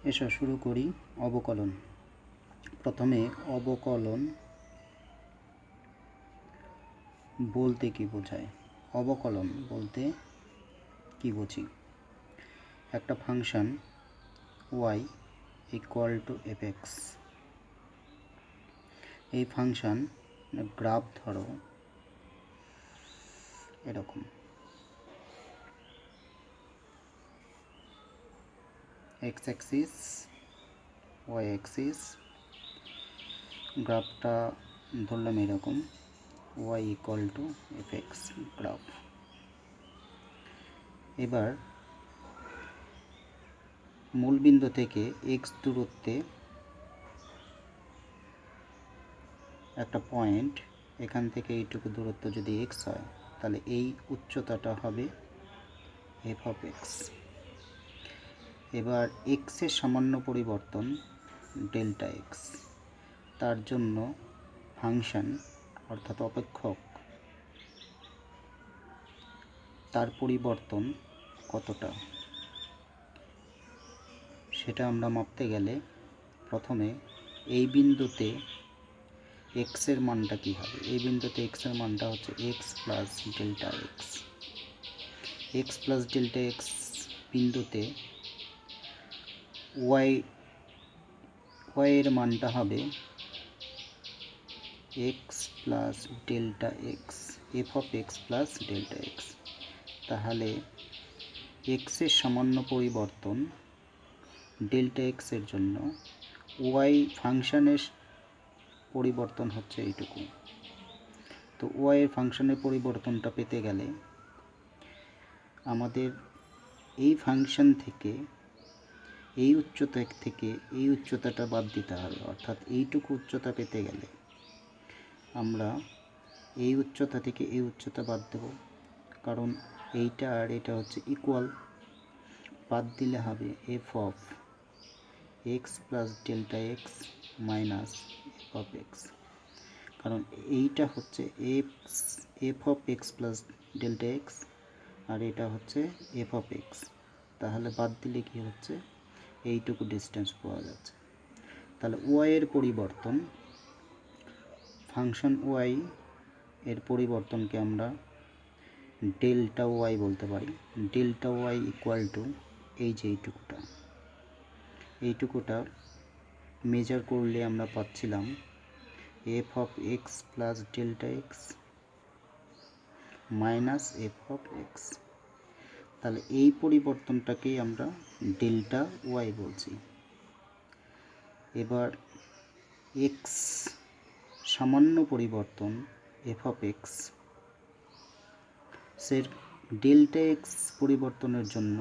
এসো শুরু করি অবকলন। প্রথমে অবকলন বলতে কি বোঝায়? অবকলন বলতে কি বুঝি? একটা function y equal to f(x), এই ফাংশন গ্রাফ ধরো এরকম, x অ্যাক্সিস y অ্যাক্সিস, গ্রাফটা ধরলাম এরকম y equal to f(x) graph. এবার মূলবিন্দু থেকে x দূরত্বে একটা পয়েন্ট, এখান থেকে এইটুকু দূরত্ব যদি x হয় তাহলে এই উচ্চতাটা হবে f(x). এবার x এর সামান্য পরিবর্তন ডেল্টা x, তার জন্য ফাংশন অর্থাৎ অপেক্ষক তার পরিবর্তন কতটা সেটা আমরা মাপতে গেলে প্রথমে এই বিন্দুতে x এর মানটা কী হবে? এই বিন্দুতে x এর মানটা হচ্ছে x plus delta x। x plus delta x বিন্দুতে y এর মানটা হবে x plus delta x, f(x) plus delta x। তাহলে x এর সামান্য পরিবর্তন ডেল্টা x এর জন্য y ফাংশনের পরিবর্তন হচ্ছে এইটুকু। তো y এর ফাংশনের পরিবর্তনটা পেতে গেলে আমাদের এই ফাংশন থেকে এই উচ্চতা থেকে এই উচ্চতাটা বাদ দিতে হবে, অর্থাৎ এইটুকু উচ্চতা পেতে গেলে আমরা এই উচ্চতা থেকে এই উচ্চতা বাদ দেব, কারণ এইটা আর এটা হচ্ছে ইকুয়াল। বাদ দিলে হবে f(x) plus delta x minus f(x), কারণ এইটা হচ্ছে f(x) প্লাস ডেল্টা x আর এটা হচ্ছে f(x). তাহলে বাদ দিলে কি হচ্ছে? এইটুকু ডিস্টেন্স পাওয়া যাচ্ছে। তাহলে y এর পরিবর্তন, ফাংশন y এর পরিবর্তনকে আমরা ডেল্টা y বলতে পারি। ডেল্টা y ইকুয়াল টু এই যে এইটুকুটা মেজার করলে আমরা পাচ্ছিলাম f(x) plus delta x minus f(x). তাহলে এই পরিবর্তনটাকেই আমরা ডেল্টা y বলছি। এবার x সামান্য পরিবর্তন f(x) এর ডেল্টা x পরিবর্তনের জন্য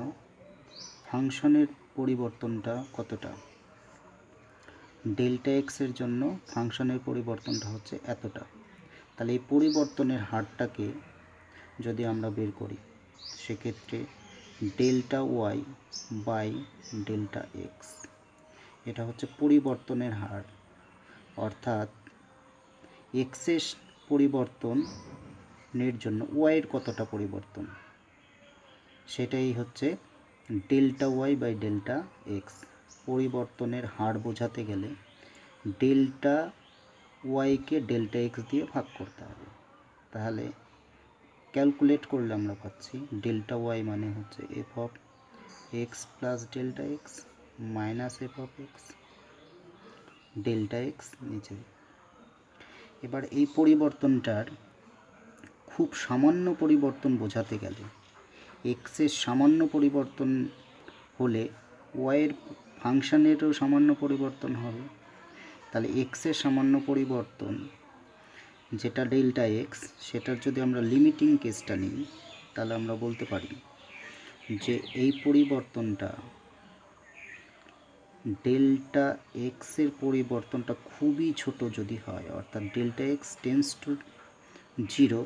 ফাংশনের পরিবর্তনটা কতটা? ডেল্টা x এর জন্য ফাংশনের পরিবর্তনটা হচ্ছে এতটা। তাহলে এই পরিবর্তনের হারটাকে যদি আমরা বের করি সেক্ষেত্রে delta y by delta x, এটা হচ্ছে পরিবর্তনের হার, অর্থাৎ x এর পরিবর্তনের জন্য y এর কতটা পরিবর্তন, সেটাই হচ্ছে delta y by delta x। পরিবর্তনের হার বোঝাতে গেলে ডেল্টা ওয়াইকে ডেল্টা এক্স দিয়ে ভাগ করতে হবে। তাহলে ক্যালকুলেট করলে আমরা পাচ্ছি ডেল্টা ওয়াই মানে হচ্ছে f(x) plus delta x minus f(x) delta x নিচে। এবার এই পরিবর্তনটার খুব সামান্য পরিবর্তন বোঝাতে গেলে x এর সামান্য পরিবর্তন হলে y এর ফাংশনেরও সামান্য পরিবর্তন হবে। তাহলে x এর সামান্য পরিবর্তন যেটা ডেল্টা x, সেটার যদি আমরা লিমিটিং কেসটা নিই তাহলে আমরা বলতে পারি যে এই পরিবর্তনটা ডেল্টা x এর পরিবর্তনটা খুবই ছোট যদি হয়, অর্থাৎ ডেল্টা x টেন্ডস টু 0,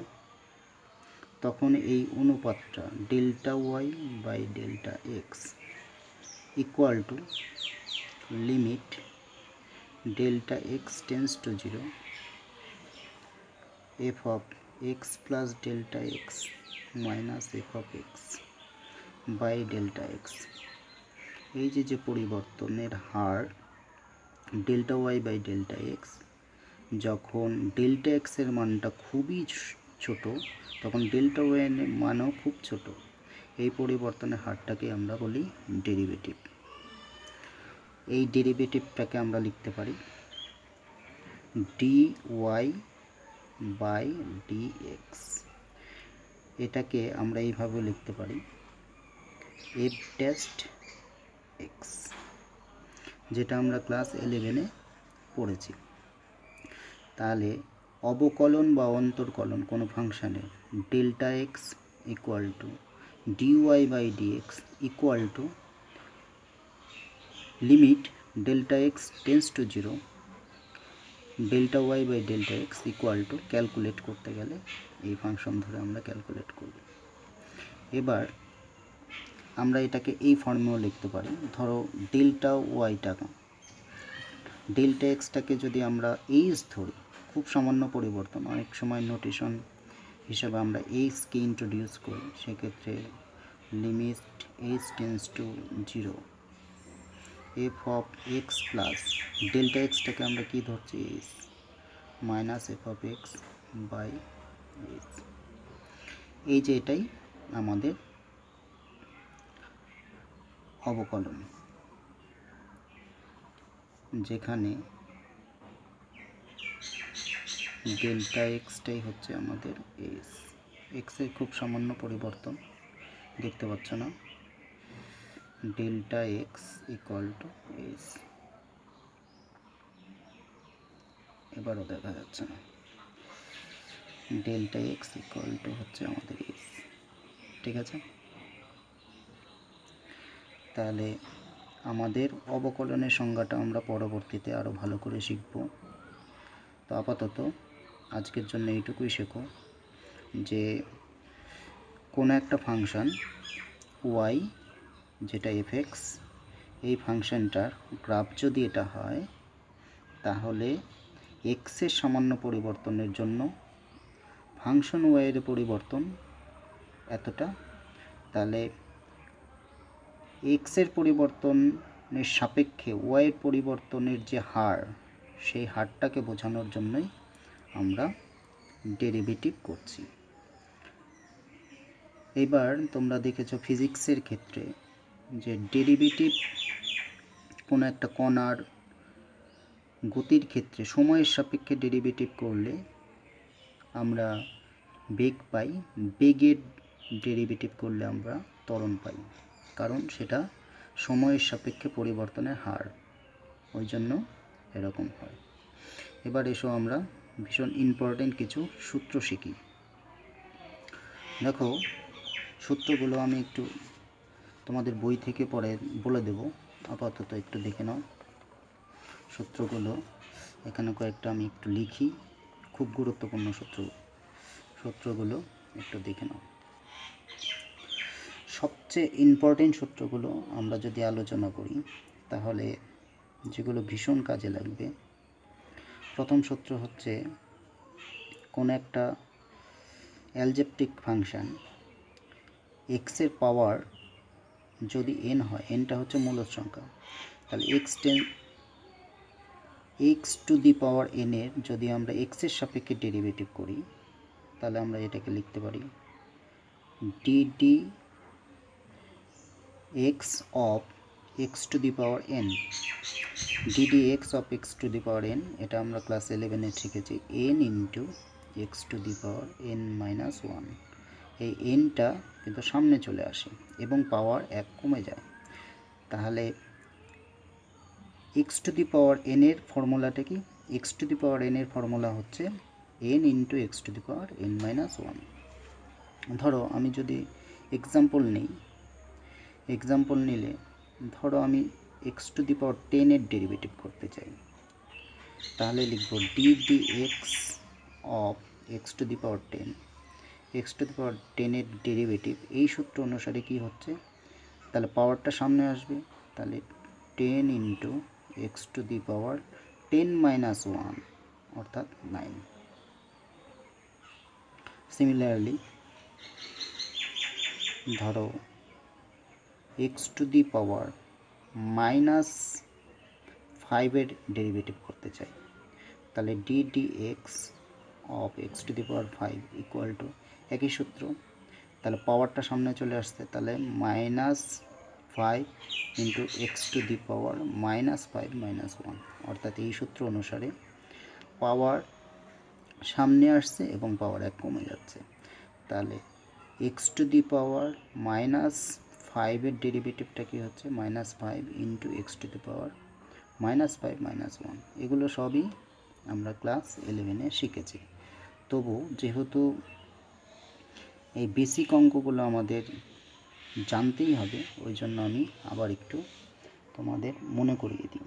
তখন এই অনুপাতটা delta y by delta x equal to limit delta x tends to 0 f(x) plus delta x minus f(x) by delta x। এই যে পরিবর্তনের হার delta y by delta x, যখন ডেল্টা এক্সের মানটা খুবই ছোট তখন ডেল্টা ওয়াই এর মানও খুব ছোট। এই পরিবর্তনের হারটাকে আমরা বলি ডেরিভেটিভ। এই ডেরিভেটিভটাকে আমরা লিখতে পারি d y by d x. এটাকে আমরা এইভাবে লিখতে পারি এফ টেস্ট এক্স, যেটা আমরা ক্লাস 11-এ পড়েছি। তাহলে অবকলন বা অন্তর্কলন কোনো ফাংশানের delta x equal to d y by d x equal to limit delta x tends to 0 delta y by delta x equal to, calculate করতে গেলে এই ফাংশন ধরে আমরা ক্যালকুলেট করব। এবার আমরা এটাকে এই ফর্মেও লিখতে পারি। ধরো ডেল্টা ওয়াইটাকে ডেল্টা এক্সটাকে যদি আমরা এইচ ধরি, খুব সামান্য পরিবর্তন, অনেক সময় নোটেশন হিসাবে আমরা এইচকে ইন্ট্রোডিউস করি, সেক্ষেত্রে limit h tends to 0 f of x plus delta এক্সটাকে আমরা কি ধরছি h minus f of x by h. এই যে এটাই আমাদের অবকলন, যেখানে ডেল্টা এক্সটাই হচ্ছে আমাদের এস। এক্সের খুব সামান্য পরিবর্তন দেখতে পাচ্ছ না, delta x equal two S. এবারও দেখা যাচ্ছে না, ডেল্টা এক্স ইকুয়াল টু হচ্ছে আমাদের এস। ঠিক আছে, তাহলে আমাদের অবকলনের সংজ্ঞাটা আমরা পরবর্তীতে আরও ভালো করে শিখব। তো আপাতত আজকের জন্য এইটুকুই শেখো যে কোনো একটা ফাংশন ওয়াই, যেটা এফ এক্স, এই ফাংশনটার গ্রাফ যদি এটা হয় তাহলে এক্সের সামান্য পরিবর্তনের জন্য ফাংশন ওয়াইয়ের পরিবর্তন এতটা, তাহলে এক্সের পরিবর্তনের সাপেক্ষে ওয়াইয়ের পরিবর্তনের যে হার, সেই হারটাকে বোঝানোর জন্যই আমরা ডেরিভেটিভ করছি। এবার তোমরা দেখেছো ফিজিক্সের ক্ষেত্রে যে ডেরিভেটিভ কোনো একটা কণার গতির ক্ষেত্রে সময়ের সাপেক্ষে ডেরিভেটিভ করলে আমরা বেগ পাই, বেগের ডেরিভেটিভ করলে আমরা ত্বরণ পাই, কারণ সেটা সময়ের সাপেক্ষে পরিবর্তনের হার, ওই জন্য এরকম হয়। এবার এসো আমরা ভীষণ ইম্পর্টেন্ট কিছু সূত্র শিখি। দেখো, সূত্রগুলো আমি একটু তোমাদের বই থেকে পড়ে বলে দেব, আপাতত একটু দেখে নাও সূত্রগুলো। এখানে কয়েকটা আমি একটু লিখি, খুব গুরুত্বপূর্ণ সূত্রগুলো একটু দেখে নাও। সবচেয়ে ইম্পর্টেন্ট সূত্রগুলো আমরা যদি আলোচনা করি তাহলে যেগুলো ভীষণ কাজে লাগবে, প্রথম সূত্র হচ্ছে কোন একটা অ্যালজেব্রিক ফাংশন এক্সের পাওয়ার যদি এন হয়, এনটা হচ্ছে মূলদ সংখ্যা, তাহলে x to the power N এর যদি আমরা এক্সের সাপেক্ষে ডেরিভেটিভ করি তাহলে আমরা এটাকে লিখতে পারি DD x of x to the power N. DD x of x to the power N, এটা আমরা ক্লাস 11-এ শিখেছি, N into x to the power N minus 1। এই এনটা কিন্তু সামনে চলে আসে এবং পাওয়ার 1 কমে যায়। তাহলে x to the power N এর ফর্মুলাটা কি? X to the power N এর ফর্মুলা হচ্ছে N into x to the power N minus 1। ধরো আমি যদি এক্সাম্পল নিই, এক্সাম্পল নিলে ধরো আমি এক্স টু দি পাওয়ার 10 এর ডেরিভেটিভ করতে চাই, তাহলে লিখব d d x of x to the power 10, x to the power 10 এর ডেরিভেটিভ এই সূত্র অনুসারে কি হচ্ছে, তাহলে পাওয়ারটা সামনে আসবে, তাহলে 10 into x to the power 10 minus 1 অর্থাৎ 9। সিমিলারলি ধরো x to the power minus ফাইভের ডেরিভেটিভ করতে চাই, তাহলে D D x of x to the power five equal to একই সূত্র, তাহলে পাওয়ারটা সামনে চলে আসছে, তাহলে minus five into x to the power minus five minus one, অর্থাৎ এই সূত্র অনুসারে পাওয়ার সামনে আসছে এবং পাওয়ার এক কমে যাচ্ছে, তাহলে x to the power minus ফাইভের ডেরিভেটিভটা কী হচ্ছে minus five into x to the power minus five minus one. এগুলো সবই আমরা ক্লাস 11-এ শিখেছি। তবু যেহেতু এই বেসিক অঙ্কগুলো আমাদের জানতেই হবে, ওই জন্য আমি আবার একটু তোমাদের মনে করিয়ে দিই।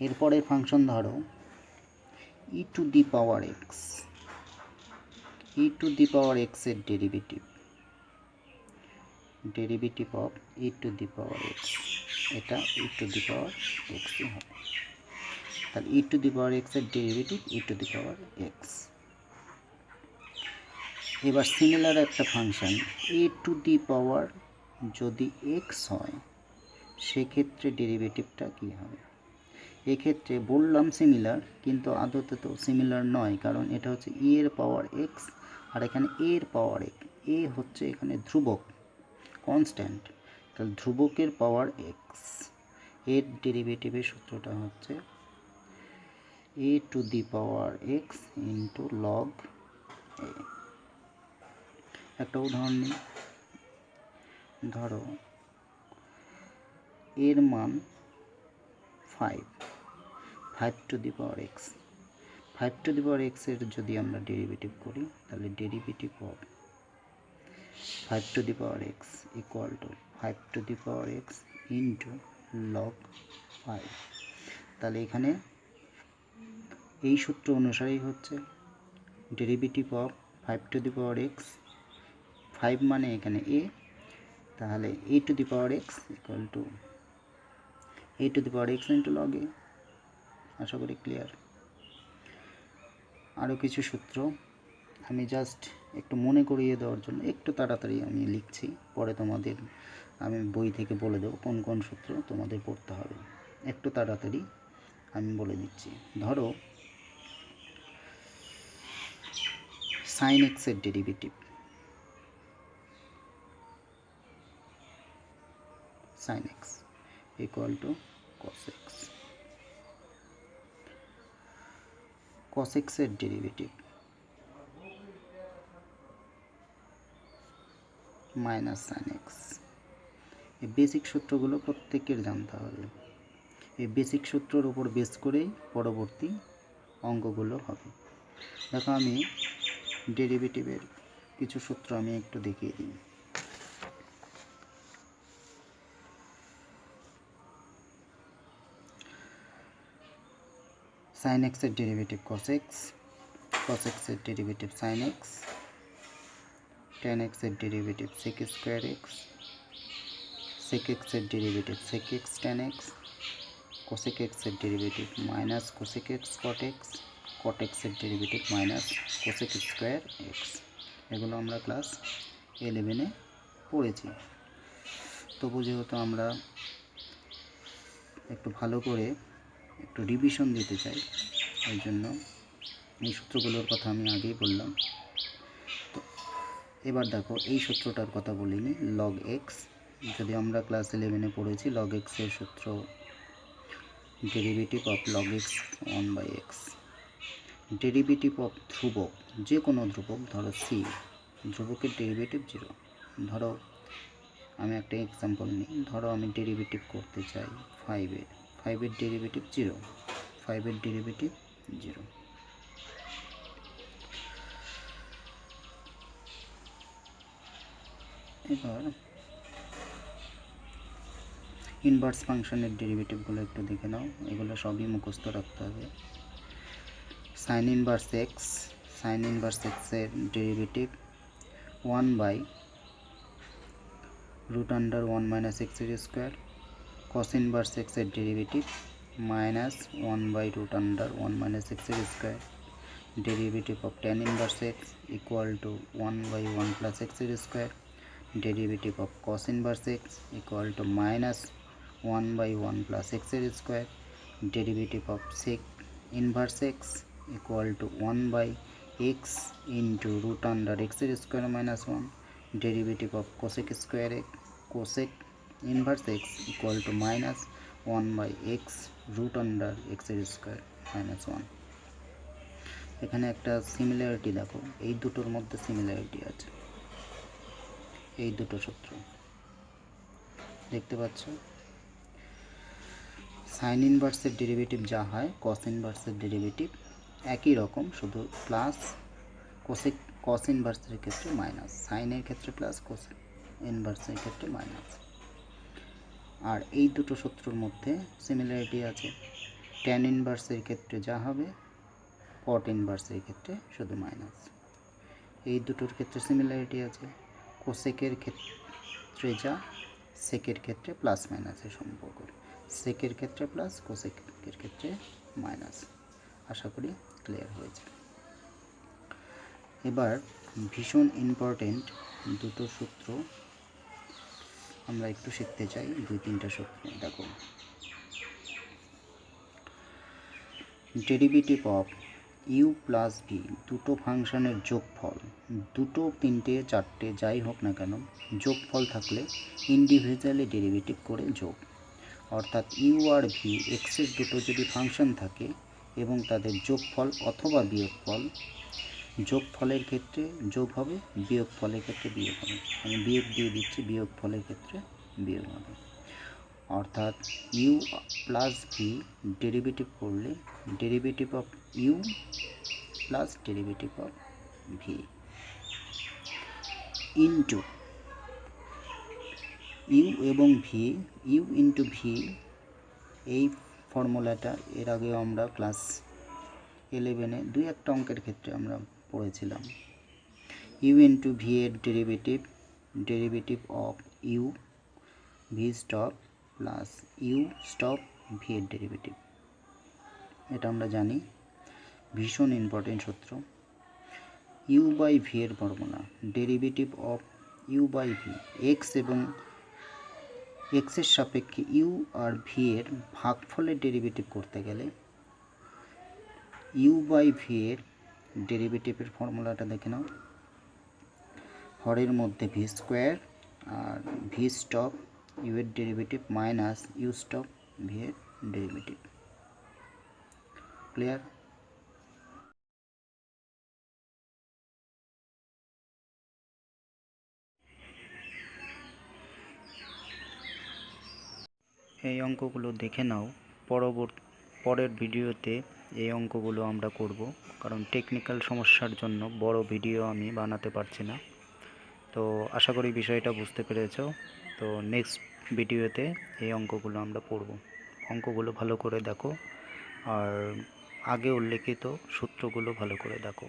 এরপরের ফাংশন ধরো e to the power x, e to the power এক্সের derivative of e to the power x, এটা ই টু দি পাওয়ার এক্সই হবে, তাহলে ই টু দি পাওয়ার এক্সের derivative E to the power x. এবার সিমিলার একটা ফাংশন এ টু দি পাওয়ার যদি x হয় সেক্ষেত্রে ডেরিভেটিভটা কী হবে? এক্ষেত্রে বললাম সিমিলার, কিন্তু আদতে তো সিমিলার নয়, কারণ এটা হচ্ছে ই এর পাওয়ার এক্স আর এখানে এ এর পাওয়ার এ হচ্ছে এখানে ধ্রুবক কনস্ট্যান্ট, তাহলে ধ্রুবকের পাওয়ার এক্স, এর ডেরিভেটিভের সূত্রটা হচ্ছে a to the power x into log a. একটা উদাহরণ নিই, ধরো এর মান five, five to the power x, five to the power এক্সের যদি আমরা ডেরিভেটিভ করি তাহলে derivative of five to the power x equal to five to the power x into log five, তাহলে এখানে এই সূত্র অনুসারেই হচ্ছে derivative of five to the power x, five মানে এখানে এ, তাহলে এ to the power x equal to a to the power x into log a. আশা করি ক্লিয়ার। আরও কিছু সূত্র আমি জাস্ট একটু মনে করিয়ে দেওয়ার জন্য একটু তাড়াতাড়ি আমি লিখছি, পরে তোমাদের আমি বই থেকে বলে দেবো কোন কোন সূত্র তোমাদের পড়তে হবে, একটু তাড়াতাড়ি আমি বলে দিচ্ছি। ধরো সাইন এক্সের derivative, sine x equal to cos x, cos এক্সের ডেরিভেটিভ মাইনাস সাইন এক্স। এই বেসিক সূত্রগুলো প্রত্যেকের জানতে হবে, এই বেসিক সূত্রের উপর বেস করেই পরবর্তী অঙ্কগুলো হবে। দেখো আমি ডেরিভেটিভের কিছু সূত্র আমি একটু দেখিয়ে দিই। সাইন এক্সের ডেরিভেটিভ কস এক্স, কস এক্সের ডেরিভেটিভ সাইন এক্স, টেন এক্সের derivative sec square x, sec এক্সের derivative sec x tan x, cosec এক্সের derivative minus cosec x cot x, cot এক্সের derivative minus cosec square x. এগুলো আমরা class 11-এ পড়েছি। তবু যেহেতু আমরা একটু ভালো করে একটু রিভিশন দিতে চাই, ওই জন্য এই সূত্রগুলোর কথা আমি আগেই বললাম। তো এবার দেখো এই সূত্রটার কথা বলিনি, লগ এক্স, যদি আমরা ক্লাস 11-এ পড়েছি লগ এক্সের সূত্র derivative of log x 1/x, derivative of ধ্রুবক, যে কোনো ধ্রুবক, ধরো সি, ধ্রুবকের ডেরিভেটিভ 0। ধরো আমি একটা এক্সাম্পল নিই, ধরো আমি ডেরিভেটিভ করতে চাই ফাইভের, ফাইভের ডেরিভেটিভ 0, ফাইভের ডেরিভেটিভ 0। এবার ইনভার্স ফাংশনের ডেরিভেটিভগুলো একটু দেখে নাও, এগুলো সবই মুখস্থ রাখতে হবে। Sine inverse x, sine inverse এক্সের derivative 1/√1 - x square, cos inverse এক্সের derivative -1/√1 - x square, derivative of tan inverse x equal to 1/1 + x square, derivative of cos inverse x equal to 1/1 plus এক্সের square, derivative of sec inverse x equal to 1/x into root under এক্সের square minus 1, derivative of cosec square x cosec inverse x equal two minus 1/x root under এক্সের square minus 1। এখানে একটা similarity দেখো, এই দুটোর মধ্যে similarity আছে, এই দুটো সূত্র দেখতে পাচ্ছ। সাইন ইনভার্সের ডেরিভেটিভ যা হয় কস ইনভার্সের ডেরিভেটিভ একই রকম, শুধু প্লাস কোসেক কস ইনভার্সের ক্ষেত্রে মাইনাস, সাইনের ক্ষেত্রে প্লাস কোস ইনভার্সের ক্ষেত্রে মাইনাস। আর এই দুটো সূত্রের মধ্যে সিমিলারিটি আছে, ট্যান ইনভার্সের ক্ষেত্রে যা হবে কট ইনভার্সের ক্ষেত্রে শুধু মাইনাস। এই দুটোর ক্ষেত্রে সিমিলারিটি আছে, কোসেকের ক্ষেত্রে যা সেকের ক্ষেত্রে প্লাস মাইনাসের সম্পর্ক, সেকের ক্ষেত্রে প্লাস কোসেকের ক্ষেত্রে মাইনাস। আশা করি ক্লিয়ার হয়েছে। এবার ভীষণ ইম্পর্টেন্ট দুটো সূত্র আমরা একটু শিখতে চাই, 2-3টা সূত্র দেখো। Derivative of u plus v, দুটো ফাংশনের যোগফল, দুটো 3টে 4টে যাই হোক না কেন, যোগফল থাকলে ইন্ডিভিজুয়ালি ডেরিভেটিভ করে যোগ, অর্থাৎ ইউ আর ভি এক্সের দুটো যদি ফাংশন থাকে এবং তাদের যোগফল অথবা বিয়োগফল, যোগফলের ক্ষেত্রে যোগ হবে, বিয়োগফলের ক্ষেত্রে বিয়োগ হবে। আমি বিয়োগ দিয়ে দিচ্ছি, বিয়োগফলের ক্ষেত্রে বিয়োগ হবে। অর্থাৎ ইউ প্লাস ভি ডেরিভেটিভ করলে derivative of u plus derivative of v into u এবং ভি, ইউ ইন্টু ভি, এই ফর্মুলাটা এর আগেও আমরা ক্লাস 11-এ 2-1টা অঙ্কের ক্ষেত্রে আমরা পড়েছিলাম। ইউ ইন্টু ভি এর derivative of u v stop plus u stop v এর ডেরিভেটিভ, এটা আমরা জানি, ভীষণ ইম্পর্টেন্ট সূত্র। ইউ বাই ভি এর formula, derivative of u by v, x এবং এক্সের সাপেক্ষে ইউ আর ভি এর ভাগফলের ডেরিভেটিভ করতে গেলে ইউ বাই ভি এর ডেরিভেটিভের ফর্মুলাটা দেখে নাও, হরের মধ্যে ভি স্কোয়ার আর ভি স্টপ ইউ এর derivative minus u stop v এর ডেরিভেটিভ। ক্লিয়ার? এই অঙ্কগুলো দেখে নাও, পরের ভিডিওতে এই অঙ্কগুলো আমরা করব, কারণ টেকনিক্যাল সমস্যার জন্য বড় ভিডিও আমি বানাতে পারছি না। তো আশা করি বিষয়টা বুঝতে পেরেছো। তো নেক্সট ভিডিওতে এই অঙ্কগুলো আমরা পড়ব। অঙ্কগুলো ভালো করে দেখো আর আগে উল্লেখিত সূত্রগুলো ভালো করে দেখো।